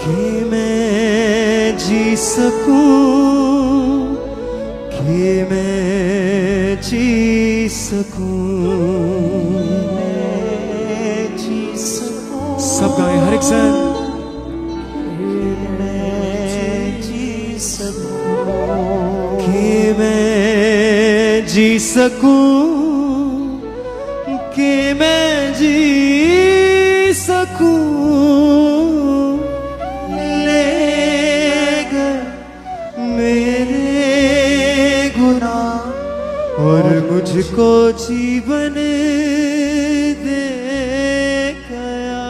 कि मैं जी सकूं, कि मैं जी सकूं, सब गाएं हर एक सन। कि मैं जी सकूं, कि मैं जी सकूं, ले गए मेरे गुनाह और मुझको जीवन दे गया,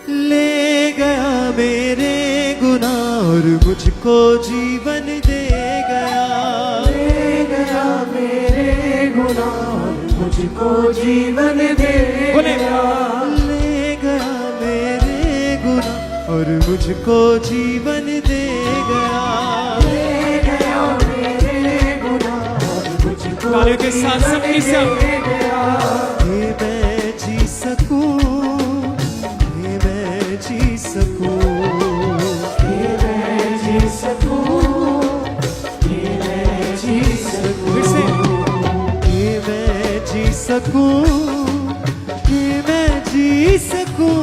ले गया मेरे गुनाह और मुझको जीवन दे गया, ले गया मेरे गुनाह और मुझको जीवन दे गया, ले गया मेरे गुनाह और मुझको जीवन दे गया, ले गया मेरे गुनाह और मुझको तालियों के साथ सबके साथ दे गया। कि मैं जी सकूं, कि मैं जी सकूं, कि मैं जी सकूं, कि मैं जी सकूं, फिर से कि मैं जी सकूं, कि मैं जी सकूं,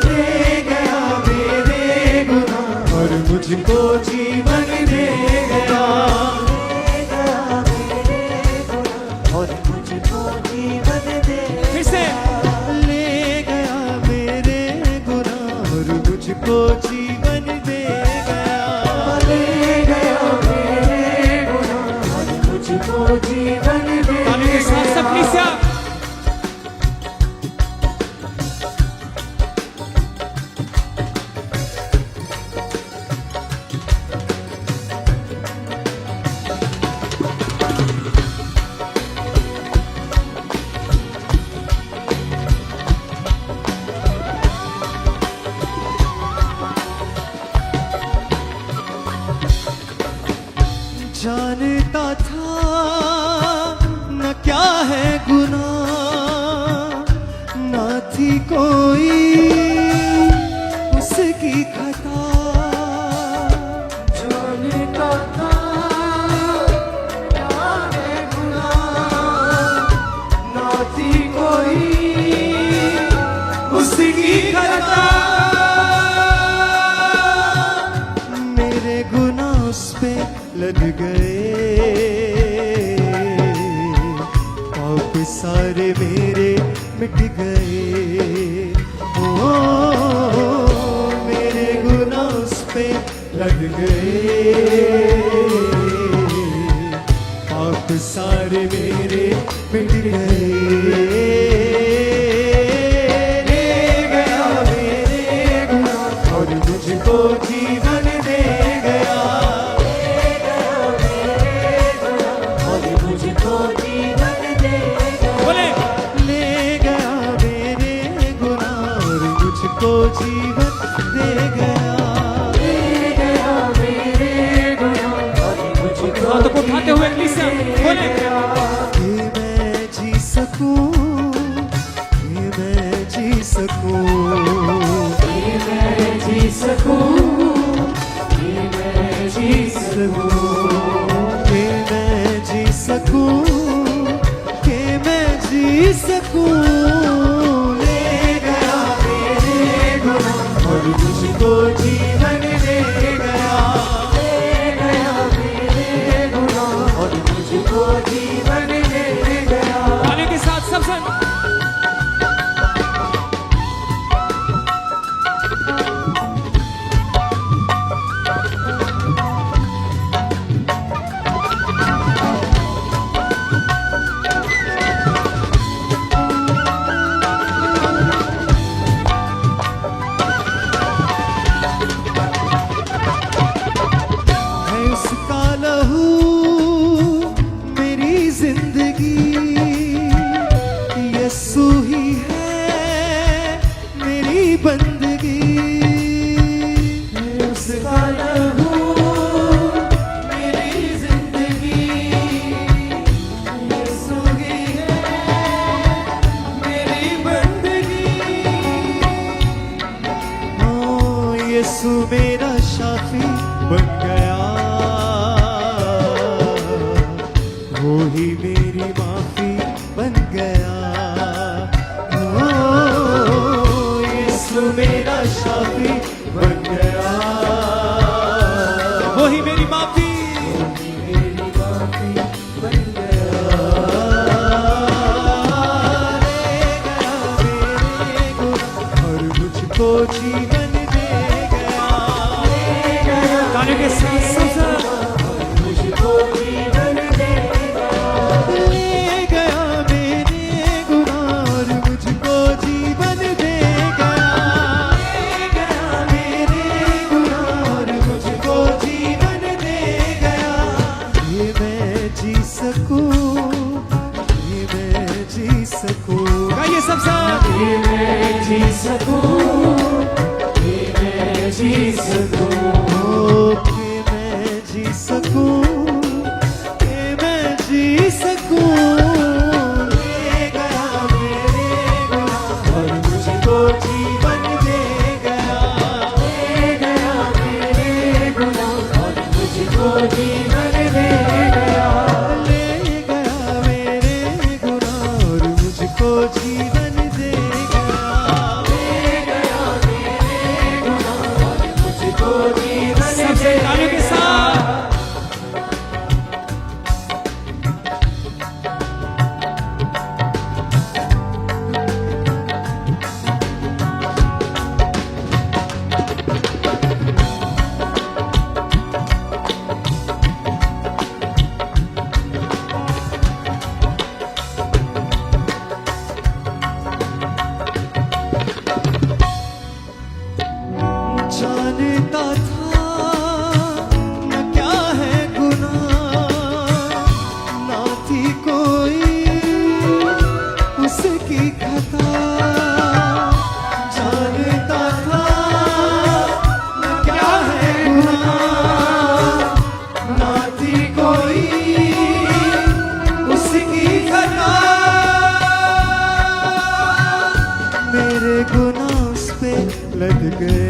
ले गया मेरे गुनाह और मुझको जीवन दे गया, ले गया मेरे गुनाह और मुझको जीवन दे फिर से ले गया मेरे गुनाह और मुझको जीवन दे गया, ले गया मेरे गुनाह और मुझको जीवन दे तालियों के साथ सबके साथ जानता था न क्या है गुनाह, न थी कोई उसकी खता, जानता था क्या है गुनाह, ना थी कोई उसकी खता, मेरे गुनाह उस पे लग गए, पाप सारे मेरे मिट गए, ओ मेरे गुनाह उस पे लग गए, पाप सारे मेरे मिट गए, ले गया मेरे गुनाह और मुझको जीवन दे गया, और मुझको जीवन दे गया, बोले ले गया मेरे गुनाह और मुझको जीवन दे गया, ले गया मेरे गुनाह और मुझको हाथों को उठाते हुए कलीसिया बोले कि मैं जी सकूं, कि मैं जी सकूं, कि मैं जी सकूं, कि मैं जी सकूं, कि मैं जी सकूं, कि मैं जी सकूं, ले गया मेरे गुनाह और मुझको जीवन दे गया, ले गया मेरे गुनाह और मुझको जीवन दे गया। तालियों के साथ सब सन यीशु मेरा शाफी बन गया, वो ही मेरी माफी बन गया। ओ यीशु मेरा शाफी बन गया, वो ही मेरी माफी। मेरी माफी बन गया। ले गया मेरे गुनाह और मुझको जीवन दे गया। गाने के साथ सब मुझको जीवन दे ले गया मेरे गुनाह और मुझको जीवन दे गया। ले गया मेरे गुनाह और मुझको जीवन दे गया। ये मैं जी सकूं, ये मैं जी सकूं। गाइए सब साथ। ये मैं जी सकूं, ये मैं जी सकूं। ओ कि मैं जी सकूं, कि मैं जी सकूं। ले गया मेरे गुनाह और मुझको जीवन दे गया। ले गया मेरे गुनाह और मुझको जीवन दे गया। ले गया मेरे गुनाह और मुझको जीवन दे गया। ले गया मेरे गुनाह और मुझको जीवन सबसे दे गाने के साथ। जानता था न क्या है गुनाह, ना थी कोई उसकी खता। जानता था न क्या है गुनाह, ना थी कोई उसकी खता। मेरे गुनाह उस पे लग गए,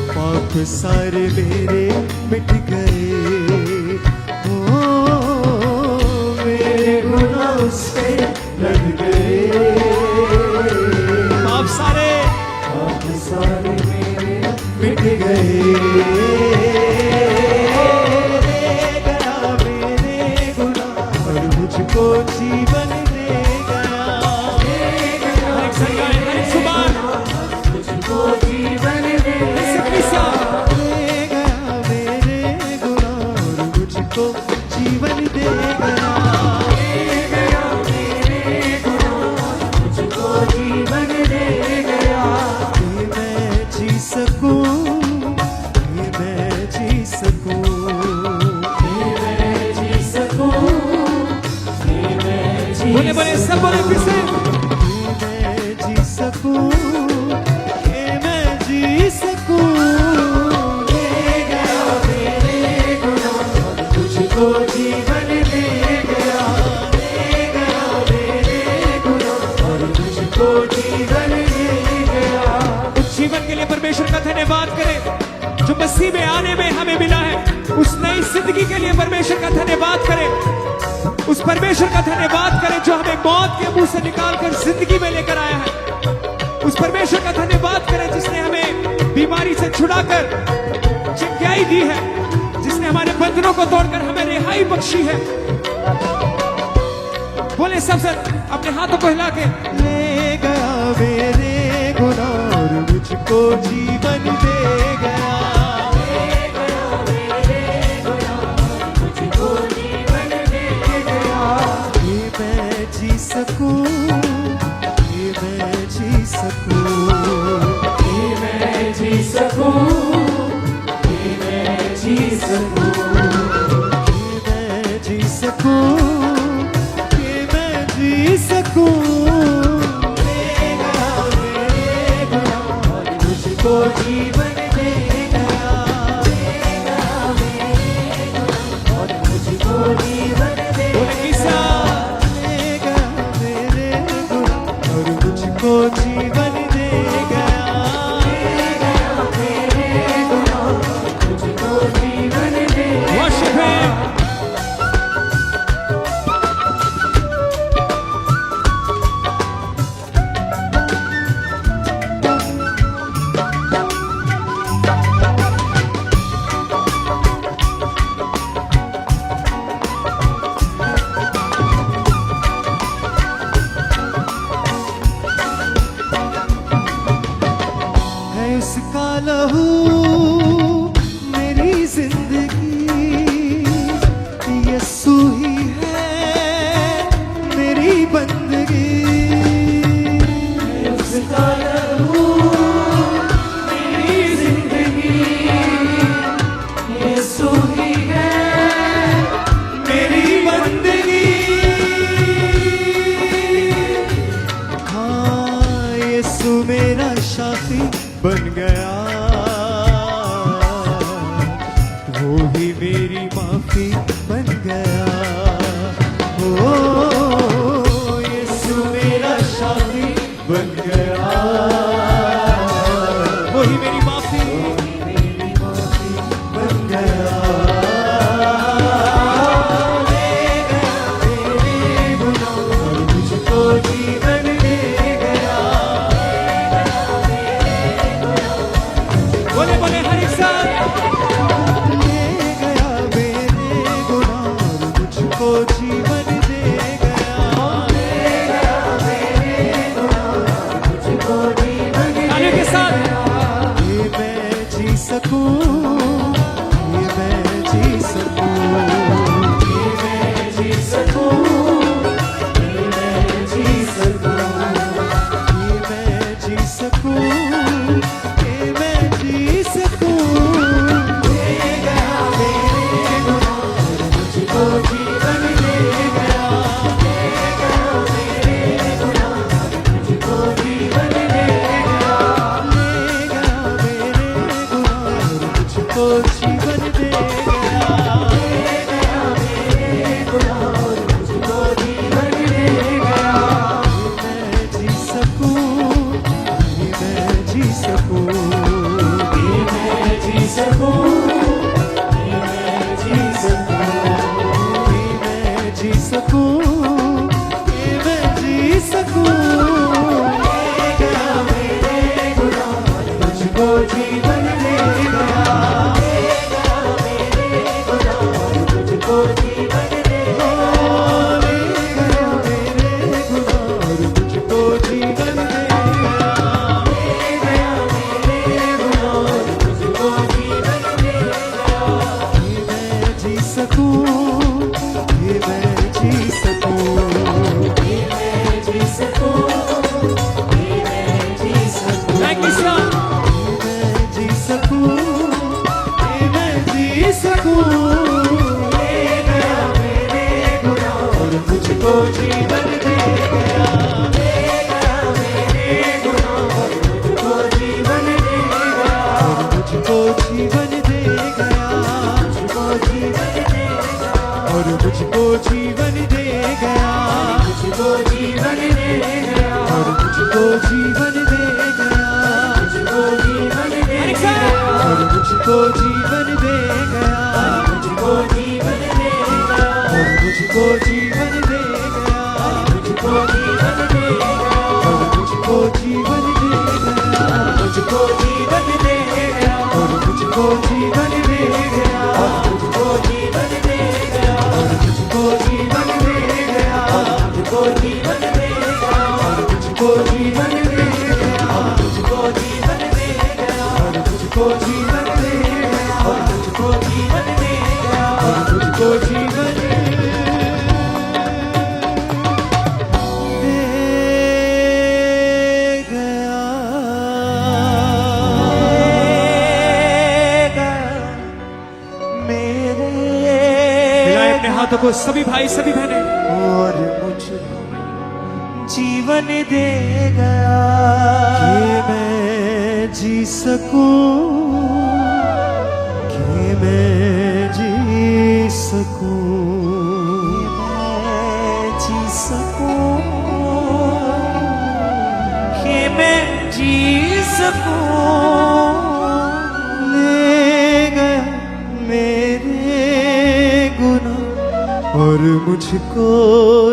पाप सारे मेरे मिट गए। ओ मेरे गुनाह उस पे लग गए, आप सारे पाप सारे मेरे मिट गए। ले गया मेरे गुनाह और मुझको जीवन दे गया। हर एक संग गाए, हर एक जुबान। मुझको जीवन दे सबकी साथ। ले गया मेरे गुनाह और मुझको जीवन दे गया। गया मेरे गुनाह मुझको जीवन दे गया। कि मैं जी सकूं, कि मैं जी सकूं। ये मैं जी सकूं, ये मैं जी बोले बोले सब बोले फिर से। कि मैं जी सकूं, कि मैं जी सकूं। ले गया मेरे गुनाह मुझको जीवन दे गया। ले गया मेरे गुनाह और मुझको जीवन दे गया। उस जीवन के लिए परमेश्वर का धन्यवाद करें जो मसीह में आने में हमें मिला है। उस नई जिंदगी के लिए परमेश्वर का धन्यवाद करें। उस परमेश्वर का धन्यवाद करें जो हमें मौत के मुंह से निकालकर जिंदगी में लेकर आया है। उस परमेश्वर का धन्यवाद करें जिसने हमें बीमारी से छुड़ाकर चिंगाई दी है, जिसने हमारे बंधनों को तोड़कर हमें रिहाई बख्शी है। बोले सब अपने हाथों को हिला के। ले गया मेरे गुनाह और मुझको जीवन दे गया। ले गया मेरे गुनाह मुझको जीवन दे गया। कि मैं जी सकूं, कि मैं जी सकूं। ये मैं जी सकूं, ये मैं जी सकूं। कि मैं जी सकूं, कि मैं जी सकूं। ले गया मेरे गुनाह और मुझको जीवन दे गया। ले गया मेरे गुनाह और मुझको जीवन दे बोले किसा ले गया मेरे गुनाह और मुझको जीवन दे गया। यीशु मेरा साथी बन गया, वो ही मेरी माफी बन गया। ओ यीशु मेरा साथी बन गया, वो ही मेरी माफी बन गया। बोले बोले हर एक साथ ले गया मेरे गुनाह और मुझको जीवन दे गया। ले गया मेरे गुनाह और मुझको जीवन दे तालियों के साथ गया। ये मैं जी सकूं, ये मैं जी सकूं, ये मैं जी सकूं, ये मैं जी सकूं, ये मैं जी सकूं, ये मैं जी सकूं। ले गया मेरे गुनाह और मुझको जीवन दे गया। ले गया मेरे गुनाह और मुझको जीवन दे गया। ले गया मेरे गुनाह और मुझको जीवन दे गया। ले गया मेरे गुनाह और मुझको जीवन दे गया। ये मैं जी सकूं, ये मैं जी सकूं, ये मैं जी सकूं, ये मैं जी सकूं, ये मैं जी सकूं, ये मैं जी सकूं। ले गया मेरे गुनाह और मुझको जीवन दे गया। ले गया मेरे गुनाह और मुझको जीवन दे गया। ले गया मेरे गुनाह और मुझको जीवन दे गया। ले गया मेरे गुनाह और मुझको जीवन दे गया। ये मैं जी सकूं, ये मैं जी सकूं, ये मैं जी सकूं, ये मैं जी सकूं। Thank you sir. ये मैं जी सकूं, ये मैं जी सकूं। ले गया मेरे गुनाह और मुझको जीवन दे गया। ले गया मेरे गुनाह और मुझको जीवन दे गया। और मुझको जीवन दे गया। मुझको जीवन दे गया। और मुझको जीवन दे गया। मुझको जीवन दे गया। और मुझको जीवन दे गया। मुझको जीवन दे हर एक गया। साथ और मुझको जीवन दे गया। मुझको जीवन दे गया। और मुझको जीवन दे गया। मुझको जीवन दे गया। और मुझको जीवन दे गया। मुझको जीवन दे गया। और मुझको जीवन दे गया। और मुझको जीवन दे गया। और मुझको जीवन दे गया। और मुझको जीवन दे गया। और मुझको जीवन दे गया। और मुझको जीवन दे गया। और मुझको जीवन दे गया। और मुझको जीवन दे गया। और मुझको जीवन दे मिलाएं अपने हाथों को सभी भाई सभी बहनें। और मुझको जीवन दे गया कि मैं जी सकूं, कि मैं जी सकूं, कि मैं जी सकूं, कि मैं जी सकूं। ले गया मेरे गुनाह और मुझको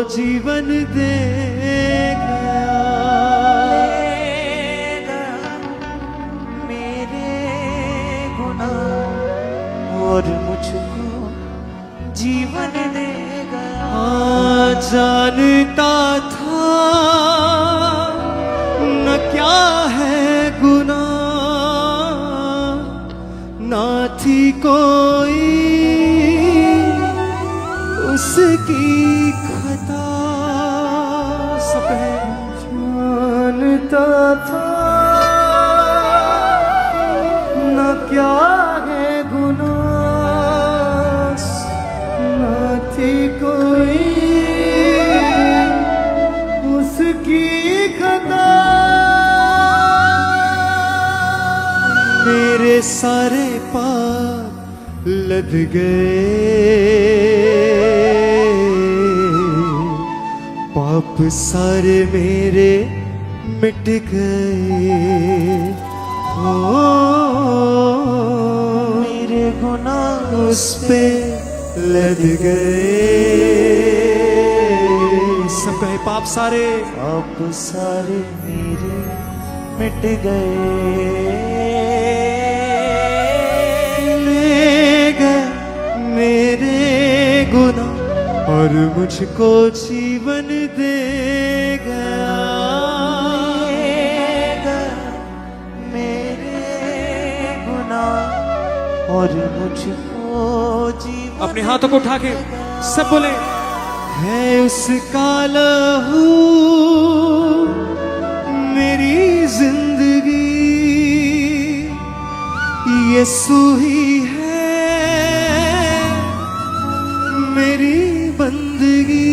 जीवन दे गया। ले गया मेरे गुनाह और मुझको जीवन दे गया। जानता था न क्या है गुनाह, ना थी कोई उसकी खता। सब है जानता था न क्या है गुनाह, न थी कोई उसकी खता। सारे पाप लद गए, पाप सारे मेरे मिट गए। हो मेरे गुनाह उस पे लद गए। सब कहे पाप सारे, पाप सारे मेरे मिट गए। ले गए मेरे गुनाह और मुझको जीवन दे गया। मेरे गुनाह और मुझको जीवन अपने हाथों को उठा के सब बोले, है उसका लहू मेरी जिंदगी, यीशु ही है मेरी बंदगी।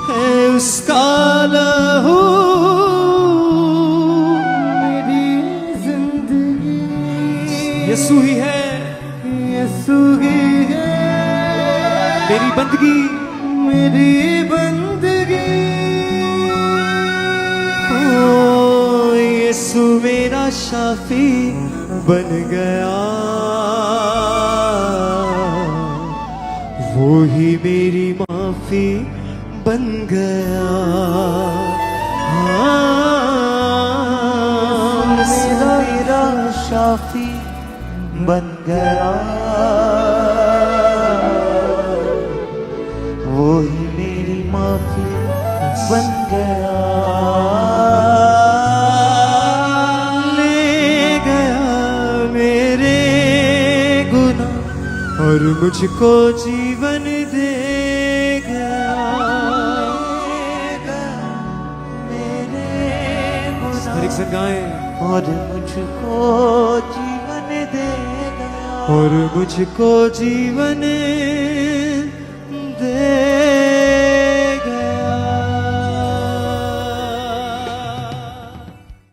है उसका लहू मेरी जिंदगी, यीशु ही है यीशु ही है मेरी बंदगी। मेरी बंदगी। ओ यीशु मेरा शाफी बन गया, वो ही मेरी माफी बन गया। मेरा शाफी बन गया, वो ही मेरी माफी बन गया। ले गया मेरे गुनाह और मुझको जीवन दे गया। मेरे हर एक गुनाह संग गाएं, और मुझको जीवन दे गया। और मुझको जीवन